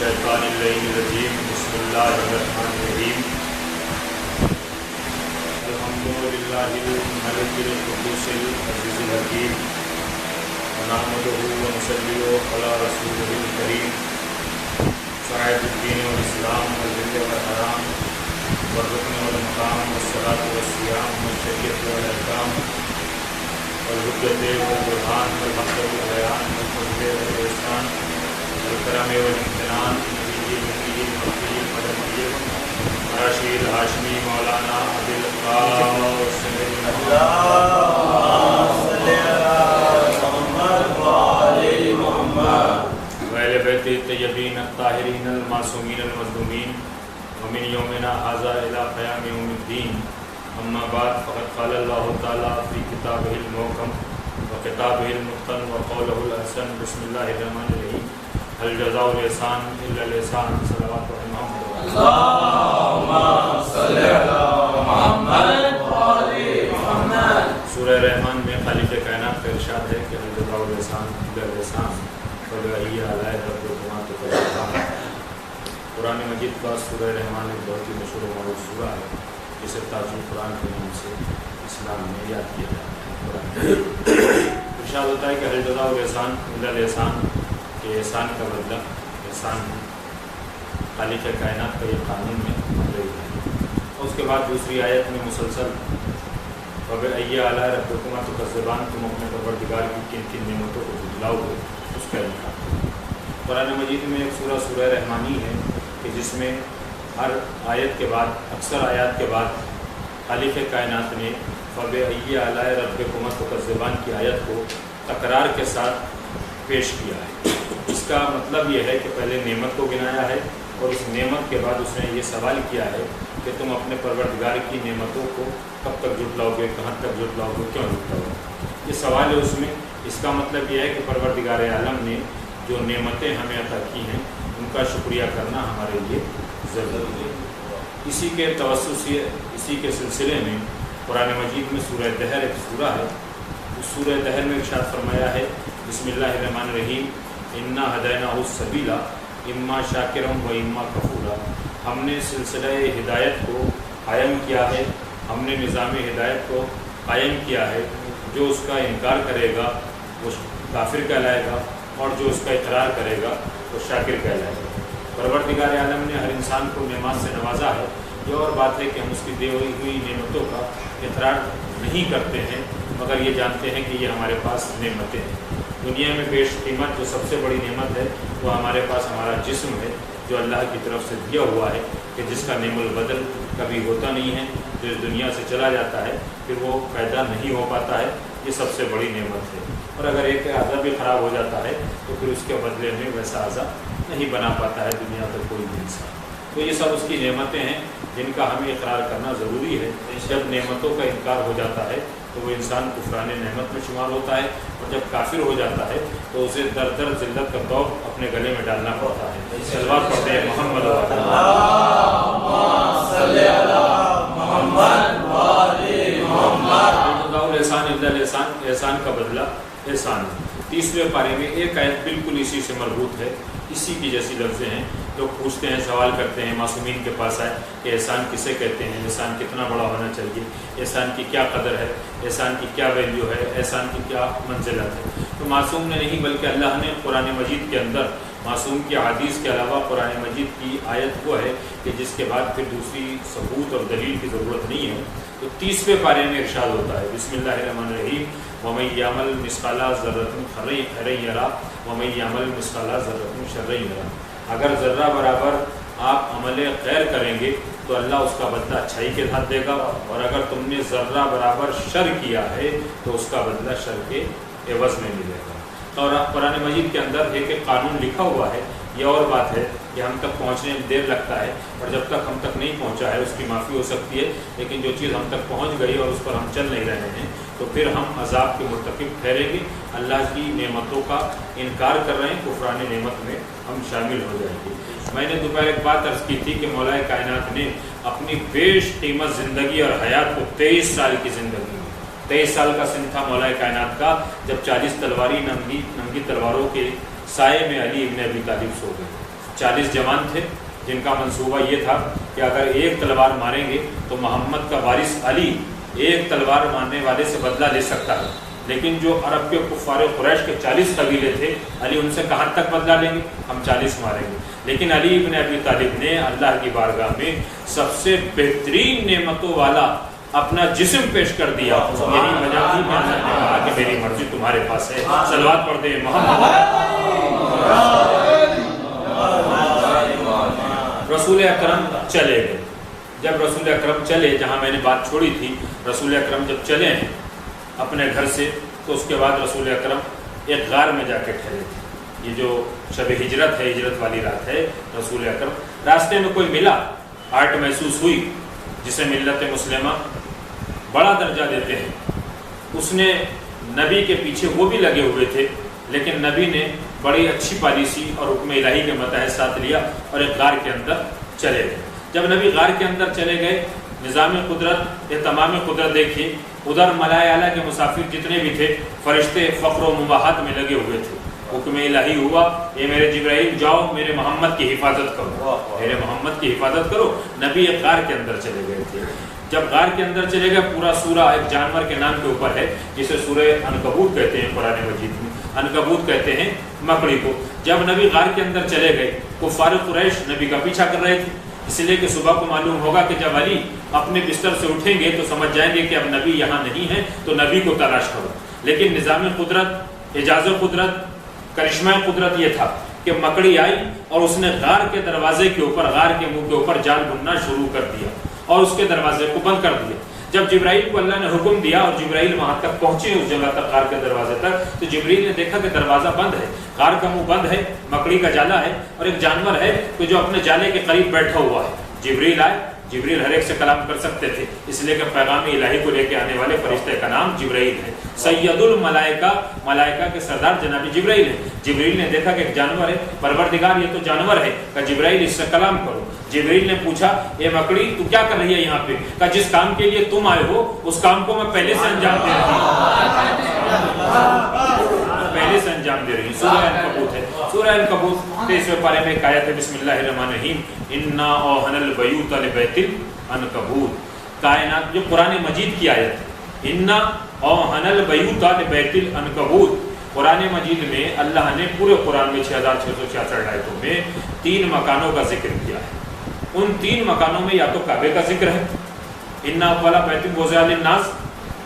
الشیطان اللعین الرجیم بسم اللہ الرحمن الرحیم الحمدللہ الملک القدوس العزیز الحکیم ونحمدہ ونصلی علی رسولہ الکریم صاحب الدین والاسلام والذل والحرام والرکن والمقام والصلاۃ والصیام والشریعۃ والاحکام والحجۃ والبرہان والمقصد والبیان والفضل والاحسان والکرم والامتنان نبی مکی مکی مدنی راشد الہاشمی مولانا ابی القاسم اللہم صلی علی محمد وعلی محمد وعلی بیت الطیبین الطاہرین المعصومین المظلومین ومن یومنا ھذا الی قیام یوم الدین اما بعد فقد قال اللہ تعالی فی کتابہ المحکم وکتابہ المتقن وقولہ الاحسن بسم اللہ الرحمن الرحیم هل جزاء الاحسان الا الاحسان صلوات محمد اللهم صل على محمد وعلى محمد۔ سورہ رحمان میں خالق کائنات کا ارشاد ہے کہ هل جزاء الاحسان الا الاحسان فبأي آلاء ربكما تكذبان۔ قرآن مجید کا سورہ رحمان ایک بہت ہی مشہور و معروف سورہ ہے جسے تاج القرآن کے نام سے اسلام میں یاد کیا جاتا ہے۔ ارشاد ہوتا ہے کہ هل جزاء الاحسان الا الاحسان، کہ احسان کا بدلہ احسان ہے، خالق کائنات کا یہ قانون میں موجود ہے۔ اور اس کے بعد دوسری آیت میں مسلسل فبأي آلاء ربكما تكذبان، تم اپنے پروردگار کی کن کن نعمتوں کو جھٹلاؤ گے، اس کا انکار۔ قرآن مجید میں ایک سورہ رحمانی ہے کہ جس میں ہر آیت کے بعد، اکثر آیات کے بعد خالق کائنات نے فبأي آلاء ربكما تكذبان کی آیت کو تکرار کے ساتھ پیش کیا ہے۔ اس کا مطلب یہ ہے کہ پہلے نعمت کو گنایا ہے اور اس نعمت کے بعد اس نے یہ سوال کیا ہے کہ تم اپنے پروردگار کی نعمتوں کو کب تک جھٹلاؤ گے، کہاں تک جھٹلاؤ گے، کیوں جھٹلاؤ گے، یہ سوال ہے اس میں۔ اس کا مطلب یہ ہے کہ پروردگار عالم نے جو نعمتیں ہمیں عطا کی ہیں ان کا شکریہ کرنا ہمارے لیے ضروری ہے۔ اسی کے توسط سے، اسی کے سلسلے میں قرآن مجید میں سورہ دہر ایک سورہ ہے، اس سورہ دہر میں ارشاد فرمایا ہے بسم اللہ الرحمن الرحیم انا ہدیناہ السبیل اما شاکرا و اما کفورا۔ ہم نے سلسلہ ہدایت کو قائم کیا ہے، ہم نے نظام ہدایت کو قائم کیا ہے، جو اس کا انکار کرے گا وہ کافر کہلائے گا اور جو اس کا اقرار کرے گا وہ شاکر کہلائے گا۔ پروردگار عالم نے ہر انسان کو نعمت سے نوازا ہے، یہ اور بات ہے کہ ہم اس کی دی ہوئی نعمتوں کا اقرار نہیں کرتے ہیں مگر یہ جانتے ہیں کہ یہ ہمارے پاس نعمتیں ہیں۔ دنیا میں بیش قیمت جو سب سے بڑی نعمت ہے وہ ہمارے پاس ہمارا جسم ہے، جو اللہ کی طرف سے دیا ہوا ہے، کہ جس کا نعم البدل کبھی ہوتا نہیں ہے، جو اس دنیا سے چلا جاتا ہے پھر وہ پیدا نہیں ہو پاتا ہے، یہ سب سے بڑی نعمت ہے۔ اور اگر ایک اعضا بھی خراب ہو جاتا ہے تو پھر اس کے بدلے میں ویسا اعضا نہیں بنا پاتا ہے دنیا کا کوئی بھی انسان۔ تو یہ سب اس کی نعمتیں ہیں جن کا ہمیں اقرار کرنا ضروری ہے۔ جب نعمتوں کا انکار ہو جاتا ہے تو وہ انسان کفران نعمت میں شمار ہوتا ہے، اور جب کافر ہو جاتا ہے تو اسے در در ذلت کا طوق اپنے گلے میں ڈالنا پڑتا ہے۔ صلوات پڑھتے ہیں محمد اللہم صلی علی محمد وعلی محمد۔ الاحسان الا الاحسان، احسان کا بدلہ احسان ہے۔ تیسرے پارے میں ایک آیت بالکل اسی سے مربوط ہے، اسی کی جیسی لفظیں ہیں۔ لوگ پوچھتے ہیں، سوال کرتے ہیں، معصومین کے پاس آئے کہ احسان کسے کہتے ہیں، احسان کتنا بڑا ہونا چاہیے، احسان کی کیا قدر ہے، احسان کی کیا ویلیو ہے، احسان کی کیا منزلت ہے۔ تو معصوم نے نہیں بلکہ اللہ نے قرآن مجید کے اندر معصوم کی حدیث کے علاوہ قرآن مجید کی آیت وہ ہے کہ جس کے بعد پھر دوسری ثبوت اور دلیل کی ضرورت نہیں ہے۔ تو تیسرے پارے میں ارشاد ہوتا ہے بسم اللہ الرحمن الرحیم وَمَن يَعْمَلْ مِثْقَالَ ذَرَّةٍ خَيْرًا يَرَهُ وَمَن يَعْمَلْ مِثْقَالَ ذَرَّةٍ شَرًّا يَرَهُ۔ اگر ذرہ برابر آپ عمل خیر کریں گے تو اللہ اس کا بدلہ اچھائی کے ساتھ دے گا، اور اگر تم نے ذرہ برابر شر کیا ہے تو اس کا بدلہ شر کے عوض میں ملے گا۔ اور قرآن مجید کے اندر ایک ایک قانون لکھا ہوا ہے، یہ اور بات ہے کہ ہم تک پہنچنے میں دیر لگتا ہے، اور جب تک ہم تک نہیں پہنچا ہے اس کی معافی ہو سکتی ہے، لیکن جو چیز ہم تک پہنچ گئی اور اس پر ہم چل نہیں رہے ہیں تو پھر ہم عذاب کے مرتکب ٹھہریں گے۔ اللہ کی نعمتوں کا انکار کر رہے ہیں، کفران نعمت میں ہم شامل ہو جائیں گے۔ میں نے دوپہر ایک بات عرض کی تھی کہ مولا کائنات نے اپنی بیش قیمت زندگی اور حیات کو 23 سال کی زندگی، 23 سال کا سن تھا مولا کائنات کا جب 40 تلواری ننگی تلواروں کے سائے میں علی ابن ابی طالب سو گئے۔ 40 جوان تھے جن کا منصوبہ یہ تھا کہ اگر ایک تلوار ماریں گے تو محمد کا وارث علی ایک تلوار مارنے والے سے بدلہ لے سکتا ہے، لیکن جو عرب کے کفار قریش کے 40 قبیلے تھے، علی ان سے کہاں تک بدلہ لیں گے، ہم 40 ماریں گے۔ لیکن علی ابن ابی طالب نے اللہ کی بارگاہ میں سب سے بہترین نعمتوں والا اپنا جسم پیش کر دیا۔ یہی وجہ تھی کہ اللہ نے کہا کہ میری مرضی تمہارے پاس ہے، صلوات پڑھ دیں محمد۔ رسول اکرم چلے گئے۔ جب رسول اکرم چلے، جہاں میں نے بات چھوڑی تھی، رسول اکرم جب چلے ہیں اپنے گھر سے، تو اس کے بعد رسول اکرم ایک غار میں جا کے ٹھہرے تھے۔ یہ جو شب ہجرت ہے، ہجرت والی رات ہے، رسول اکرم راستے میں کوئی ملا، آہٹ محسوس ہوئی، جسے ملت مسلمہ بڑا درجہ دیتے ہیں، اس نے نبی کے پیچھے، وہ بھی لگے ہوئے تھے، لیکن نبی نے بڑی اچھی پالیسی اور حکم الہی کے متحد ساتھ لیا اور ایک غار کے اندر چلے گئے۔ جب نبی غار کے اندر چلے گئے، نظام قدرت، یہ تمام قدرت دیکھیے، ادھر ملائے اعلیٰ کے مسافر جتنے بھی تھے، فرشتے فخر و مباحت میں لگے ہوئے تھے۔ حکم الہی ہوا، اے میرے جبرائیل جاؤ میرے محمد کی حفاظت کرو، میرے محمد کی حفاظت کرو۔ نبی ایک غار کے اندر چلے گئے تھے۔ جب غار کے اندر چلے گئے، پورا سورہ ایک جانور کے نام کے اوپر ہے جسے سورہ عنکبوت کہتے ہیں قرآن مجید میں، عنکبوت کہتے ہیں مکڑی کو۔ جب نبی غار کے اندر چلے گئے، کفار قریش نبی کا پیچھا کر رہے تھے، اس لیے کہ صبح کو معلوم ہوگا کہ جب علی اپنے بستر سے اٹھیں گے تو سمجھ جائیں گے کہ اب نبی یہاں نہیں ہے، تو نبی کو تلاش کرو۔ لیکن نظام قدرت، اعجاز قدرت، کرشمہ قدرت یہ تھا کہ مکڑی آئی اور اس نے غار کے دروازے کے اوپر، غار کے منہ کے اوپر جال بننا شروع کر دیا اور اس کے دروازے کو بند کر دیا۔ جب جبرائیل کو اللہ نے حکم دیا اور جبرائیل وہاں تک پہنچے، اس جگہ تک، غار کے دروازے تک، تو جبرائیل نے دیکھا کہ دروازہ بند ہے، غار کا منہ بند ہے، مکڑی کا جالا ہے اور ایک جانور ہے کہ جو اپنے جالے کے قریب بیٹھا ہوا ہے۔ جبرائیل آئے، جبرائیل ہر ایک سے کلام کر سکتے تھے، اس لیے کہ پیغام الہی کو لے کے آنے والے فرشتے کا نام جبرائیل ہے۔ سید الملائکہ، ملائکہ کے سردار جناب جبرائیل ہے۔ جبرائیل نے دیکھا کہ ایک جانور ہے، پروردگار یہ تو جانور ہے، کہ جبرائیل اس سے کلام کرو۔ جبرائیل نے پوچھا، اے مکڑی تو کیا کر رہی ہے یہاں پہ؟ کہ جس کام کے لیے تم آئے ہو اس کام کو میں پہلے سے انجام دے رہی ہوں، پہلے سے انجام دے رہی ہوں۔ سورہ عنکبوت ہے، سورہ عنکبوت 23ویں پارے میں ایک آیت ہے، بسم اللہ الرحمن الرحیم، انا اوہن البیوت لبیت العنکبوت۔ کائنات، جو قرآن مجید کی آیت ہے، انا اوہن البیوت لبیت العنکبوت۔ قرآن مجید میں اللہ نے پورے قرآن میں 6666 آیتوں میں 3 مکانوں کا ذکر کیا ہے۔ ان 3 مکانوں میں یا تو کعبے کا ذکر ہے، انا اولا بیت وضع للناس،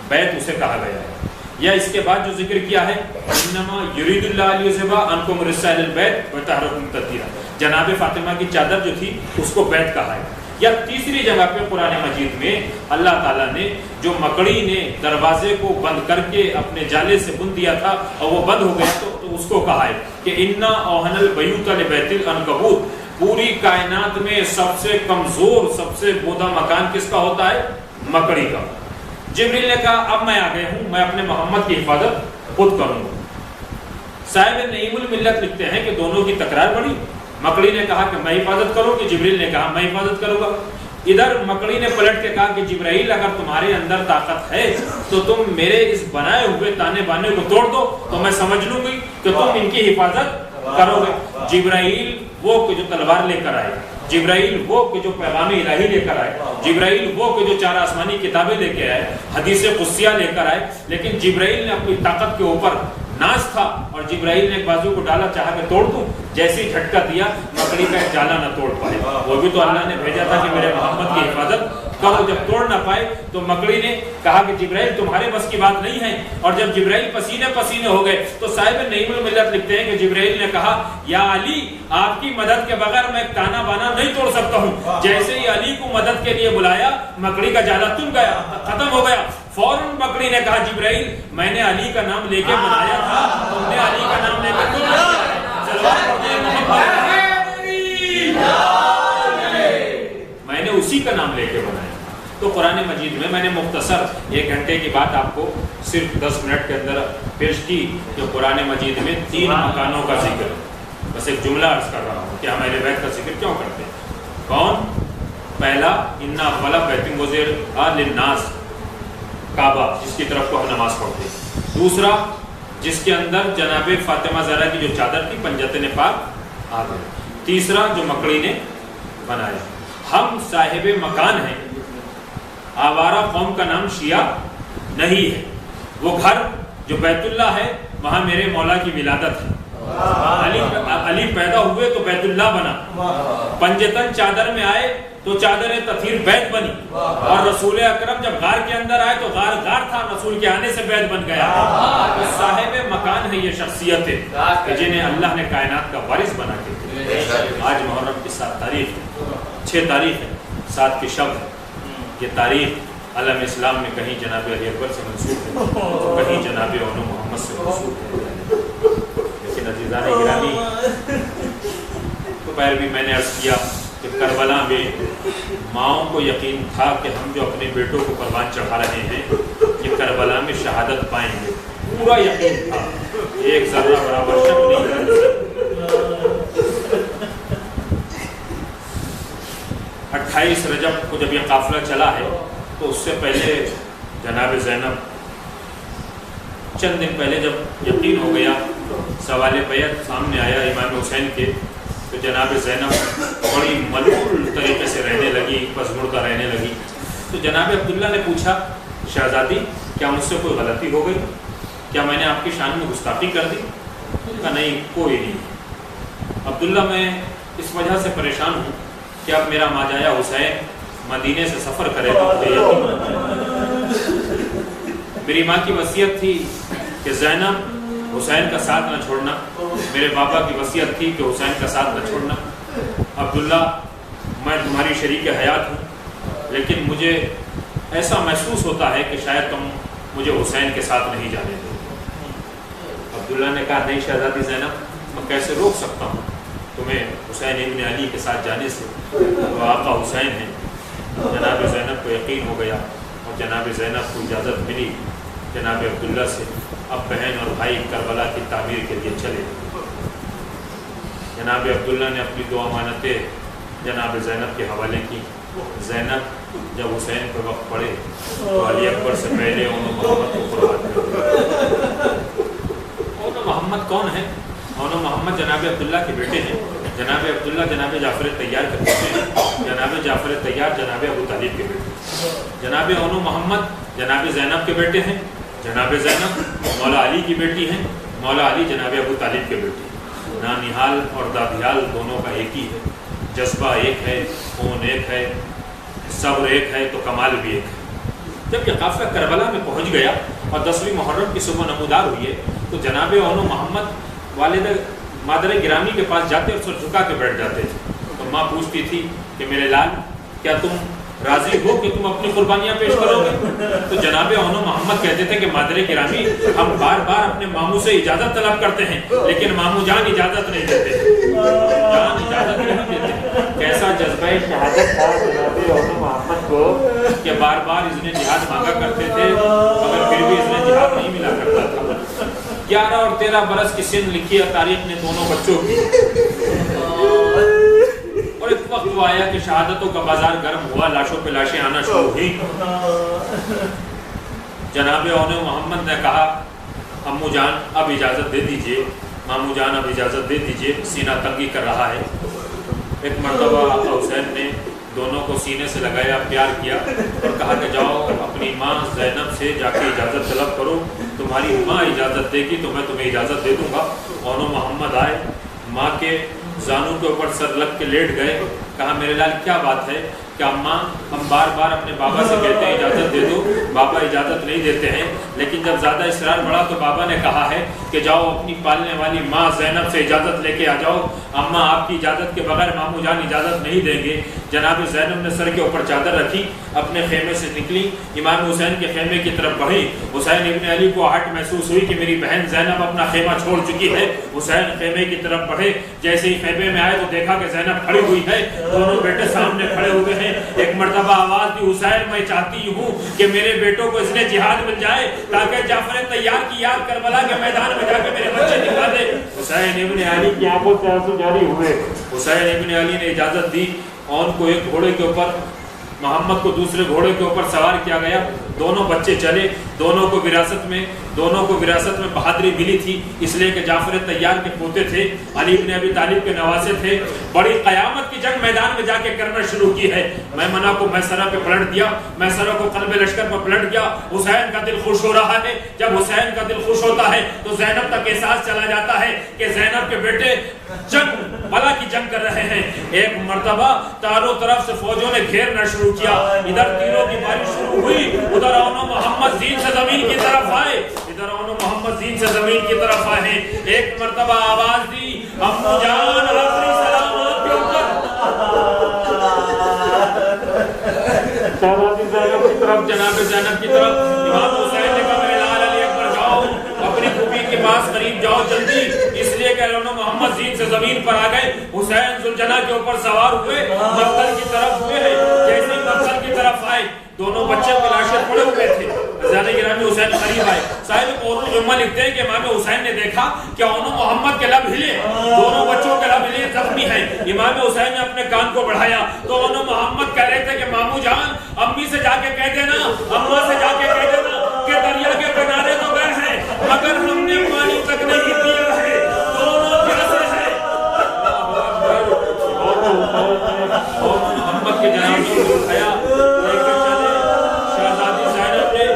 بیت اسے کہا گیا ہے، یا اس کے بعد جو ذکر کیا ہے، انما یرید اللہ لیذھب عنکم الرجس اہل البیت ویطہرکم تطہیرا، جناب فاطمہ کی چادر جو تھی اس کو بیت کہا ہے۔ یا تیسری جگہ پہ قرآن مجید میں اللہ تعالیٰ نے جو مکڑی نے دروازے کو بند کر کے اپنے جالے سے بن دیا تھا اور وہ بند ہو گیا تو اس کو کہا ہے کہ انا اوہن البیوت لبیت العنکبوت۔ پوری کائنات میں سب سے کمزور، سب سے بودا مکان کس کا ہوتا ہے؟ مکڑی کا۔ جبریل نے کہا اب میں آ گیا ہوں، میں اپنے محمد کی حفاظت خود کروں گا۔ صاحب نعیم الملت لکھتے ہیں کہ دونوں کی تکرار بڑھی، مکڑی نے کہا کہ میں حفاظت کروں گی، جبریل نے کہا میں حفاظت کروں گا۔ ادھر مکڑی نے پلٹ کے کہا کہ جبرائیل اگر تمہارے اندر طاقت ہے تو تم میرے اس بنائے ہوئے تانے بانے کو توڑ دو تو میں سمجھ لوں گی کہ تم ان کی حفاظت کرو گے۔ جبرائیل وہ کہ جو تلوار لے کر آئے، جبرائیل وہ کہ جو پیغام الہی لے کر آئے، جبرائیل وہ کہ جو 4 آسمانی کتابیں لے کے آئے، حدیث قدسیہ لے کر آئے، لیکن جبرائیل نے اپنی طاقت کے اوپر ناز تھا اور جبرائیل نے ایک بازو کو ڈالا، چاہا کہ توڑ دوں، جیسے ہی جھٹکا دیا مکڑی کا ایک جالا نہ توڑ پائے۔ وہ بھی تو اللہ نے بھیجا تھا کہ میرے محمد کی حفاظت کرو، جب توڑ نہ پائے تو مکڑی نے کہا کہ جبرائیل تمہارے بس کی بات نہیں ہے، اور جب جبرائیل پسینے پسینے ہو گئے تو صاحب نعیم الملت لکھتے ہیں کہ جبرائیل نے کہا یا علی آپ کی مدد کے بغیر میں تانا بانا نہیں توڑ سکتا ہوں۔ جیسے ہی علی کو مدد کے لیے بلایا مکڑی کا جالا تن گیا، ختم ہو گیا۔ فوراً مکڑی نے کہا جبرائیل میں نے علی کا نام لے کے بنایا تھا، تم نے علی کا نام لے کر کیوں میں نے اسی کا نام لے کے بنایا۔ تو قرآن مجید میں نے مختصر 1 گھنٹے کی بات آپ کو صرف 10 منٹ کے اندر پیش کی کہ قرآن مجید میں 3 مکانوں کا ذکر، بس ایک جملہ عرض کر رہا ہوں کہ ہم اہل بیت کا ذکر کیوں کرتے ہیں۔ کون؟ پہلا انا اولا بیت وضع للناس، کعبہ جس کی طرف کو ہم نماز پڑھتے ہیں۔ دوسرا جس کے اندر جناب فاطمہ زہرا کی جو چادر تھی، پنجتن پاک آ گئے۔ تیسرا جو مکڑی نے بنایا. ہم صاحب مکان ہیں. آوارہ قوم کا نام شیعہ نہیں ہے. وہ گھر جو بیت اللہ ہے وہاں میرے مولا کی ولادت ہے. علی پیدا ہوئے تو بیت اللہ بنا. پنجتن چادر میں آئے تو چادر تطہیر بیت بنی. اور رسول اکرم جب غار کے اندر آئے تو غار تھا, رسول کے آنے سے بیت بن گیا. تو صاحب مکان ہے یہ شخصیتیں جنہیں اللہ نے کائنات کا وارث بنا کے. آج محرم کی 7 تاریخ ہے, 6 تاریخ ہے, 7 کی شب ہے. یہ تاریخ علم اسلام میں کہیں جناب علی اکبر سے منسوب ہے, کہیں جناب اونو محمد سے منسوب ہے. لیکن عزیزان گرامی, دوپہر بھی میں نے عرض کیا کہ کربلا میں ماؤں کو یقین تھا کہ ہم جو اپنے بیٹوں کو قربان چڑھا رہے ہیں یہ کربلا میں شہادت پائیں گے. پورا یقین تھا, ایک ذرہ برابر شک نہیں. 28 رجب کو جب یہ قافلہ چلا ہے تو اس سے پہلے جناب زینب, چند دن پہلے جب یقین ہو گیا, سوال بیعت سامنے آیا امام حسین کے, تو جناب زینب بڑی ملول طریقے سے رہنے لگی, پسمردہ رہنے لگی. تو جناب عبداللہ نے پوچھا, شہزادی کیا مجھ سے کوئی غلطی ہو گئی, کیا میں نے آپ کی شان میں گستاخی کر دی؟ کہا نہیں, کوئی نہیں. عبداللہ میں اس وجہ سے پریشان ہوں کہ اب میرا ماجایا حسین مدینے سے سفر کرے گا. میری ماں کی وصیت تھی کہ زینب حسین کا ساتھ نہ چھوڑنا, میرے پاپا کی وصیت تھی کہ حسین کا ساتھ نہ چھوڑنا. عبداللہ میں تمہاری شریک حیات ہوں, لیکن مجھے ایسا محسوس ہوتا ہے کہ شاید تم مجھے حسین کے ساتھ نہیں جانے دو. عبداللہ نے کہا نہیں شہزادی زینب, میں کیسے روک سکتا ہوں تمہیں حسین ابن علی کے ساتھ جانے سے, وہ آقا حسین ہیں. جناب زینب کو یقین ہو گیا اور جناب زینب کو اجازت ملی جناب عبداللہ سے. اب بہن اور بھائی کربلا کی تعمیر کے لیے چلے. جناب عبداللہ نے اپنی 2 امانتیں جناب زینب کے حوالے کی. زینب جب حسین پہ وقت پڑے تو علی اکبر سے پہلے اونو محمد کو قربان کر. اونو محمد کون ہے؟ اونو محمد جناب عبداللہ کے بیٹے ہیں. جناب عبداللہ جناب جعفر طیار کے بیٹے ہیں. جناب جعفر طیار جناب ابو طالب کے بیٹے ہیں. جناب اونو محمد جناب زینب کے بیٹے ہیں. جناب زینب مولا علی کی بیٹی ہیں. مولا علی جناب ابو طالب کے بیٹے ہیں. نانیحال اور دادیال دونوں کا ایک ہی ہے. جذبہ ایک ہے, خون ایک ہے, صبر ایک ہے تو کمال بھی ایک ہے. جب یہ قافلہ کربلا میں پہنچ گیا اور 10ویں محرم کی صبح نمودار ہوئی ہے تو جناب اونو محمد والد مادر گرامی کے پاس جاتے اور سر جھکا کے بیٹھ جاتے تھے. تو ماں پوچھتی تھی کہ میرے لال کیا تم راضی ہو کہ تم اپنی قربانیاں پیش کرو گے؟ تو جناب اونو محمد کہتے تھے کہ مادر گرامی ہم بار بار اپنے ماموں سے اجازت طلب کرتے ہیں لیکن ماموں جان اجازت نہیں دیتے. جان اجازت نہیں دیتے. کیسا جذبہ شہادت تھا جناب اونو محمد کو کہ بار بار اس نے جہاد مانگا کرتے تھے مگر پھر بھی اس نے جہاد نہیں ملا کرتا تھا. 11 اور 13 برس کی سن لکھی ہے تاریخ نے دونوں بچوں کی. اور ایک وقت وہ آیا کہ شہادتوں کا بازار گرم ہوا, لاشوں پہ لاشیں آنا شروع ہوئی. جناب اونو محمد نے کہا امو جان اب اجازت دے دیجئے, مامو جان اب اجازت دے دیجئے, سینہ تنگی کر رہا ہے. ایک مرتبہ آقا حسین نے دونوں کو سینے سے لگایا, پیار کیا اور کہا کہ جاؤ اپنی ماں زینب سے جا کے اجازت طلب کرو, تمہاری ماں اجازت دے گی تو میں تمہیں اجازت دے دوں گا. اونو محمد آئے, ماں کے زانوں کے اوپر سر لگ کے لیٹ گئے. کہا میرے لال کیا بات ہے کہ اماں ہم بار بار اپنے بابا سے کہتے ہیں اجازت دے دو, بابا اجازت نہیں دیتے ہیں, لیکن جب زیادہ اصرار بڑھا تو بابا نے کہا ہے کہ جاؤ اپنی پالنے والی ماں زینب سے اجازت لے کے آ جاؤ, اماں آپ کی اجازت کے بغیر مامو جان اجازت نہیں دیں گے. جناب زینب نے سر کے اوپر چادر رکھی, اپنے خیمے سے نکلی, امام حسین کے خیمے کی طرف بڑھی. حسین ابن علی کو آہٹ محسوس ہوئی کہ میری بہن زینب اپنا خیمہ چھوڑ چکی ہے. حسین خیمے کی طرف بڑھے, جیسے ہی خیمے میں آئے تو دیکھا کہ زینب کھڑی ہوئی ہے, دونوں بیٹے سامنے کھڑے ہوئے ہیں. ایک مرتبہ آواز دی, حسین میں چاہتی ہوں کہ میرے بیٹوں کو اس نے جہاد مل جائے تاکہ جعفر طیار کی یاد کربلا کے میدان میں جا کے میرے بچے دکھا دے. حسین ابن علی کی آنکھوں سے آنسو جاری ہوئے. حسین ابن علی نے اجازت دی. اون کو ایک گھوڑے کے اوپر, محمد کو دوسرے گھوڑے کے اوپر سوار کیا گیا. دونوں بچے چلے. دونوں کو وراثت میں بہادری ملی تھی، اس لیے کہ جعفر طیار کے پوتے تھے، علی بن ابی طالب کے نواسے تھے۔ بڑی قیامت کی جنگ میدان میں جا کے کرنا شروع کی ہے۔ میمنہ کو میسرہ پہ پلٹ دیا، میسرہ کو قلب لشکر پہ پلٹ گیا۔ حسین کا دل خوش ہو رہا ہے۔ جب حسین کا دل خوش ہوتا ہے تو زینب تک احساس چلا جاتا ہے کہ زینب کے بیٹے بلا کی جنگ کر رہے ہیں۔ ایک مرتبہ چاروں طرف سے فوجوں نے گھیرنا شروع کیا، ادھر تیروں کی بارش شروع ہوئی، ادھر اونو محمد زین سے زمین کی طرف آئے، ادھر اونو محمد زین سے زمین کی طرف آئے ہیں۔ ایک مرتبہ آواز دی، امو جان آخری سلام آپ کے اوپر۔ شہزادی زینب کی طرف، جناب زینب کی طرف، امام حسین نے کہا میلال علی اکبر جاؤ، اپنی پھوپھی کے پاس قریب جاؤ جلدی، اس لیے کہ اونو محمد زین سے زمین پر آ گئے۔ حسین ذوالجناح کے اوپر سوار ہوئے، مقتل کی طرف ہوئے ہیں۔ جیسے ہی مقتل کی طرف آئے، دونوں بچے کی لاشیں پڑے ہوئے تھے۔ زیادہ گرامی حسین قریب آئے۔ صاحب قرۃ العلماء لکھتے ہیں کہ امام حسین نے دیکھا کہ اونو محمد کے لب ہلے، دونوں بچوں کے لب ہلے، زخمی ہیں۔ امام حسین نے اپنے کان کو بڑھایا تو اونو محمد کہہ رہے تھے کہ مامو جان امی سے جا کے کہہ دینا، اماں سے جا کے کہہ دینا کہ دریا کے کنارے تو گئے ہیں مگر ہم نے پانی تک نہیں پیا ہے، دونوں پیاسے ہیں۔ محمد کے جنازے کو اٹھایا، لے کر چلے۔ شہزادی زینب نے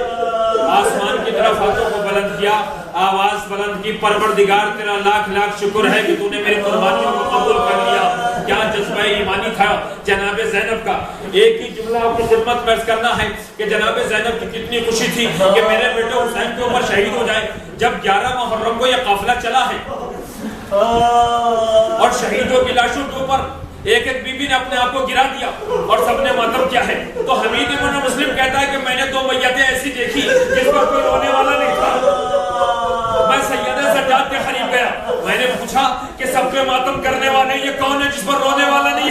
آسمان کی طرف ہاتھوں کو بلند کیا، آواز بلند کی، پروردگار تیرا لاکھ لاکھ شکر ہے کہ تو نے میری قربانیوں کو قبول کر لیا۔ کیا جذبہ ایمانی تھا جناب زینب کا۔ ایک ہی جملہ آپ کی خدمت میں عرض کرنا ہے کہ جناب زینب کی کتنی خوشی تھی کہ میرے بیٹے حسین کے اوپر شہید ہو جائے۔ جب 11 محرم کو یہ قافلہ چلا ہے اور شہیدوں کی لاشوں کے اوپر ایک ایک بی بی نے اپنے آپ کو گرا دیا اور سب نے ماتم کیا ہے، تو حمید ابن مسلم کہتا ہے کہ میں نے 2 میتیں ایسی دیکھی جس پر کوئی رونے والا نہیں تھا۔ میں سیدہ سجاد کے قریب گیا، میں نے پوچھا کہ سب پہ ماتم کرنے والے یہ کون ہے جس پر رونے والا نہیں